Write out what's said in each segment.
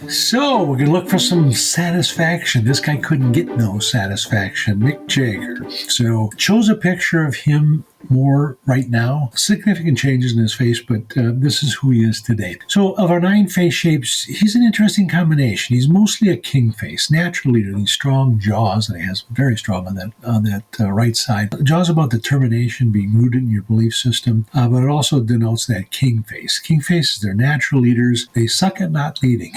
So we're going to look for some satisfaction. This guy couldn't get no satisfaction. Mick Jagger. So chose a picture of him more right now. Significant changes in his face, but this is who he is today. So of our 9 face shapes, he's an interesting combination. He's mostly a king face, natural leader. These strong jaws that he has, very strong on that right side. Jaws about determination, being rooted in your belief system, but it also denotes that king face. King faces, they're natural leaders. They suck at not leading.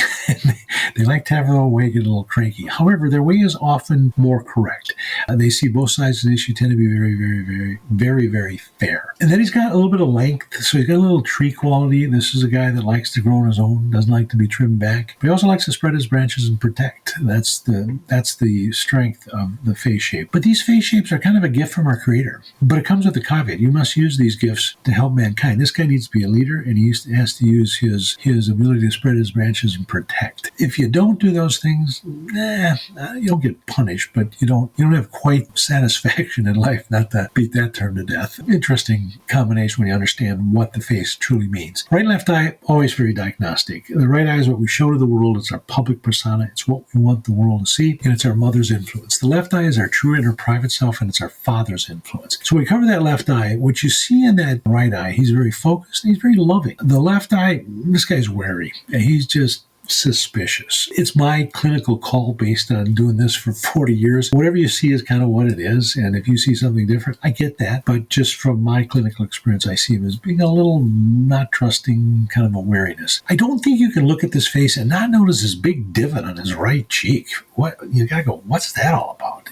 They like to have their own way, get a little cranky. However, their way is often more correct. They see both sides of the issue, tend to be very, very, very, very, very fair. And then he's got a little bit of length, so he's got a little tree quality. This is a guy that likes to grow on his own, doesn't like to be trimmed back. But he also likes to spread his branches and protect. That's the strength of the face shape. But these face shapes are kind of a gift from our Creator. But it comes with a caveat. You must use these gifts to help mankind. This guy needs to be a leader, and he has to use his ability to spread his branches and protect. If you don't do those things, you'll get punished, but you don't have quite satisfaction in life. Not to beat that term to death. Interesting combination when you understand what the face truly means. Right and left eye, always very diagnostic. The right eye is what we show to the world. It's our public persona. It's what we want the world to see, and it's our mother's influence. The left eye is our true inner private self, and it's our father's influence. So we cover that left eye. What you see in that right eye, he's very focused, and he's very loving. The left eye, this guy's wary, and he's just suspicious. It's my clinical call based on doing this for 40 years. Whatever you see is kind of what it is. And if you see something different, I get that. But just from my clinical experience, I see him as being a little not trusting, kind of a wariness. I don't think you can look at this face and not notice this big divot on his right cheek. What you gotta go, what's that all about?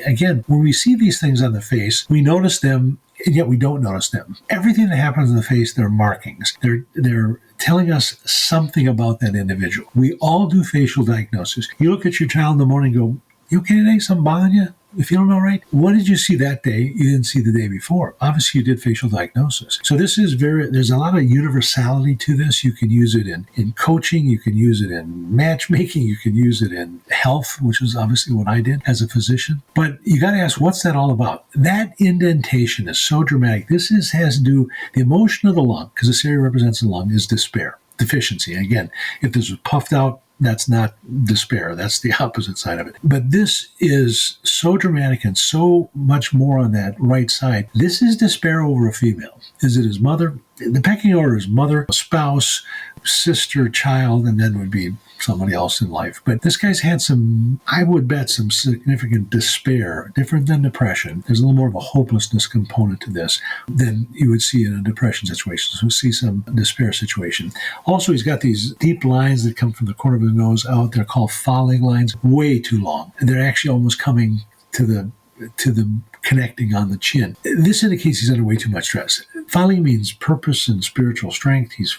Again, when we see these things on the face, we notice them, and yet we don't notice them. Everything that happens in the face, they're markings. They're telling us something about that individual. We all do facial diagnosis. You look at your child in the morning and go, "You okay today? Something bothering you? You feeling all right? What did you see that day you didn't see the day before?" Obviously, you did facial diagnosis. So this is there's a lot of universality to this. You can use it in coaching. You can use it in matchmaking. You can use it in health, which is obviously what I did as a physician. But you got to ask, what's that all about? That indentation is so dramatic. This has to do, the emotion of the lung, because this area represents the lung, is despair, deficiency. And again, if this was puffed out, that's not despair. That's the opposite side of it. But this is so dramatic and so much more on that right side. This is despair over a female. Is it his mother? The pecking order is mother, spouse, sister, child, and then would be somebody else in life. But this guy's had I would bet, some significant despair, different than depression. There's a little more of a hopelessness component to this than you would see in a depression situation. So we see some despair situation. Also, he's got these deep lines that come from the corner of the nose out. They're called falling lines, way too long. And they're actually almost coming to the connecting on the chin. This indicates he's under way too much stress. Falling means purpose and spiritual strength. He's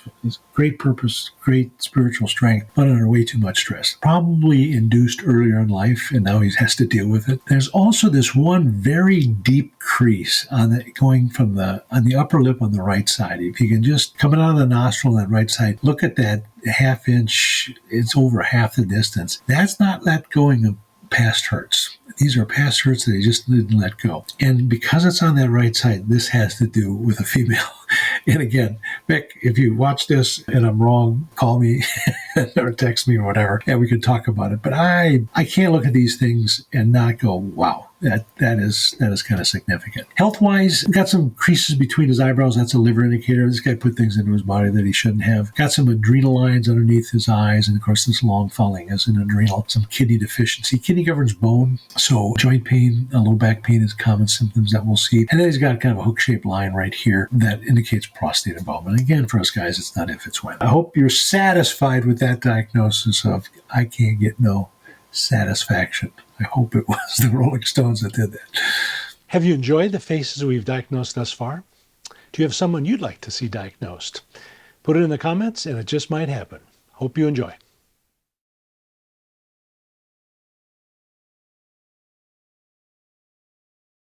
great purpose, great spiritual strength, but under way too much stress. Probably induced earlier in life, and now he has to deal with it. There's also this one very deep crease going from on the upper lip on the right side. If you can just coming out of the nostril on that right side, look at that half inch. It's over half the distance. That's not let going of past hurts. These are past hurts that he just didn't let go. And because it's on that right side, this has to do with a female. And again, Mick, if you watch this and I'm wrong, call me or text me or whatever, and we can talk about it. But I can't look at these things and not go, wow, that is kind of significant. Health-wise, got some creases between his eyebrows. That's a liver indicator. This guy put things into his body that he shouldn't have. Got some adrenal lines underneath his eyes. And of course, this long falling is an adrenal, some kidney deficiency. Kidney governs bone. So joint pain, low back pain is common symptoms that we'll see. And then he's got kind of a hook-shaped line right here that indicates prostate involvement. Again, for us guys, it's not if, it's when. I hope you're satisfied with that diagnosis of I can't get no satisfaction. I hope it was the Rolling Stones that did that. Have you enjoyed the faces we've diagnosed thus far? Do you have someone you'd like to see diagnosed? Put it in the comments and it just might happen. Hope you enjoy.